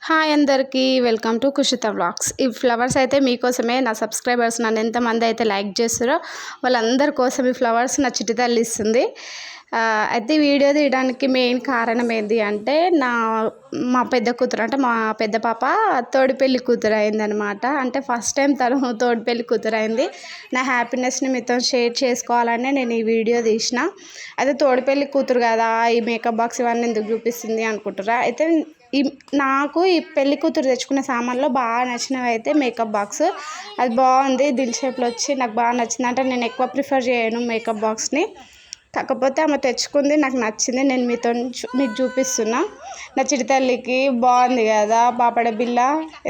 Hi అందరికీ welcome to Kushitha vlogs. ఈ flowers అయితే మీకోసమే. నా సబ్స్క్రైబర్స్ నన్ను ఎంతమంది అయితే లైక్ చేస్తారో వాళ్ళందరి కోసం ఈ ఫ్లవర్స్ నా చిట్టి తల్లి ఇస్తుంది. అయితే వీడియో తీయడానికి మెయిన్ కారణం ఏంటి అంటే మా పెద్ద కూతురు అంటే మా పెద్ద పాప తోడిపెళ్లి కూతురు అయిందనమాట. అంటే ఫస్ట్ టైం తను తోడిపెళ్లి కూతురు అయింది. నా హ్యాపీనెస్ని మీతో షేర్ చేసుకోవాలనే నేను ఈ వీడియో తీసిన. అయితే తోడిపెళ్లి కూతురు కదా ఈ మేకప్ బాక్స్ ఇవన్నీ ఎందుకు చూపిస్తుంది అనుకుంటారా. అయితే నాకు ఈ పెళ్లి కూతురు తెచ్చుకున్న సామాన్లో బాగా నచ్చినవి అయితే మేకప్ బాక్స్. అది బాగుంది, దిల్ షేప్లో వచ్చి నాకు బాగా నచ్చింది. అంటే నేను ఎక్కువ ప్రిఫర్ చేయను మేకప్ బాక్స్ని, కాకపోతే ఆమె తెచ్చుకుంది, నాకు నచ్చింది. నేను మీకు చూపిస్తున్నా. నా చిట్టి తల్లికి బాగుంది కదా పాపడ బిల్ల,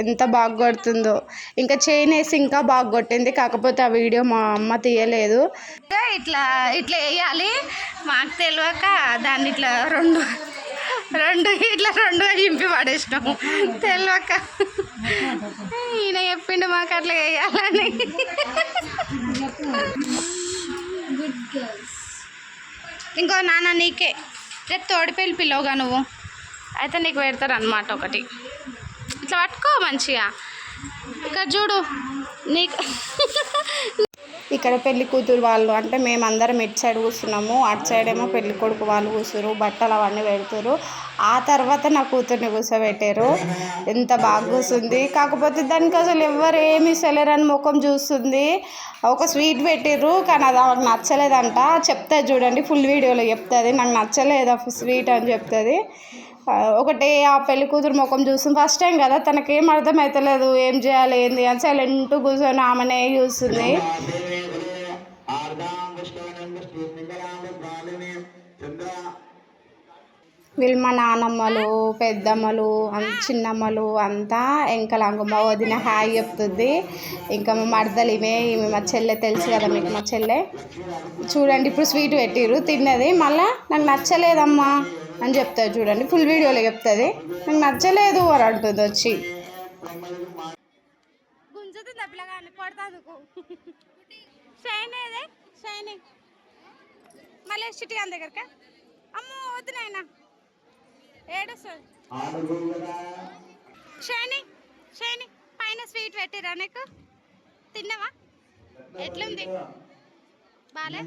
ఎంత బాగా కొడుతుందో. ఇంకా చైన్ వేసి ఇంకా బాగా కొట్టింది, కాకపోతే ఆ వీడియో మా అమ్మ తీయలేదు. ఇట్లా ఇట్లా వేయాలి మాకు తెలియక దాన్ని ఇట్లా రెండు చింపి పడేసినాము తెలియక. ఈయన చెప్పిండు మాకు అట్లా వేయాలని. ఇంకో నాన్న నీకే రేపు తోడిపెళ్ళి పిల్లవుగా నువ్వు, అయితే నీకు పెడతారు అనమాట ఒకటి. ఇట్లా పట్టుకో మంచిగా. ఇక్కడ చూడు నీకు. ఇక్కడ పెళ్లి కూతురు వాళ్ళు అంటే మేమందరం ఇటు సైడ్ కూర్చున్నాము, అటు సైడ్ ఏమో పెళ్లి కొడుకు వాళ్ళు కూర్చురు, బట్టలు అవన్నీ పెడతారు. ఆ తర్వాత నా కూతుర్ని కూర్చోబెట్టారు. ఎంత బాగా కూర్చుంది, కాకపోతే దానికి అసలు ఎవరు ఏమి ఇస్తలేరని ముఖం చూస్తుంది. ఒక స్వీట్ పెట్టిర్రు కానీ అది ఆమెకు నచ్చలేదంట. చెప్తుంది చూడండి, ఫుల్ వీడియోలో చెప్తుంది నాకు నచ్చలేదు ఆ స్వీట్ అని చెప్తుంది. ఒకటే ఆ పెళ్లి కూతురు ముఖం చూస్తుంది. ఫస్ట్ టైం కదా, తనకేం అర్థమవుతలేదు ఏం చేయాలి ఏంది అని సైలెంట్ కూర్చొని ఆమెనే చూస్తుంది. వీళ్ళు మా నానమ్మలు, పెద్దమ్మలు, చిన్నమ్మలు అంతా. ఇంకా మా వదిన హాయ్ చెప్తుంది. ఇంకా మా మరదలు ఈమె మా చెల్లె, తెలుసు కదా మీకు మా చెల్లె. చూడండి ఇప్పుడు స్వీట్ పెట్టిర్రు, తిన్నది. మళ్ళీ నాకు నచ్చలేదమ్మా అని చెప్తుంది చూడండి, ఫుల్ వీడియోలో చెప్తుంది నాకు నచ్చలేదు అని అంటుంది వచ్చి. గుంజుతుంది పిల్లగాని కొడతాదుకు. షైనింగ్ మళ్ళీ చిట్టి అని దగ్గరకా అమ్మో వద్దునైనా ఏడుస్తుంది. షైనింగ్ పైన స్వీట్ పెట్టిరా నీకు, తిన్నావా? ఎట్లుంది బాలే?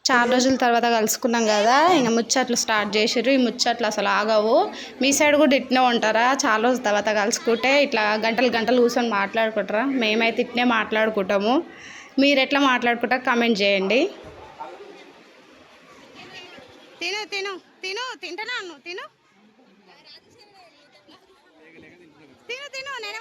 చాలా రోజుల తర్వాత కలుసుకున్నాం కదా, ఇంకా ముచ్చట్లు స్టార్ట్ చేసారు. ఈ ముచ్చట్లు అసలు ఆగవు. మీ సైడ్ కూడా ఇట్నే ఉంటారా? చాలా రోజుల తర్వాత కలుసుకుంటే ఇట్లా గంటలు కూర్చొని మాట్లాడుకుంటారా? మేమైతే ఇట్నే మాట్లాడుకుంటాము. మీరు ఎట్లా మాట్లాడుకుంటారు కామెంట్ చేయండి. తింటున్నాను తిను నేనే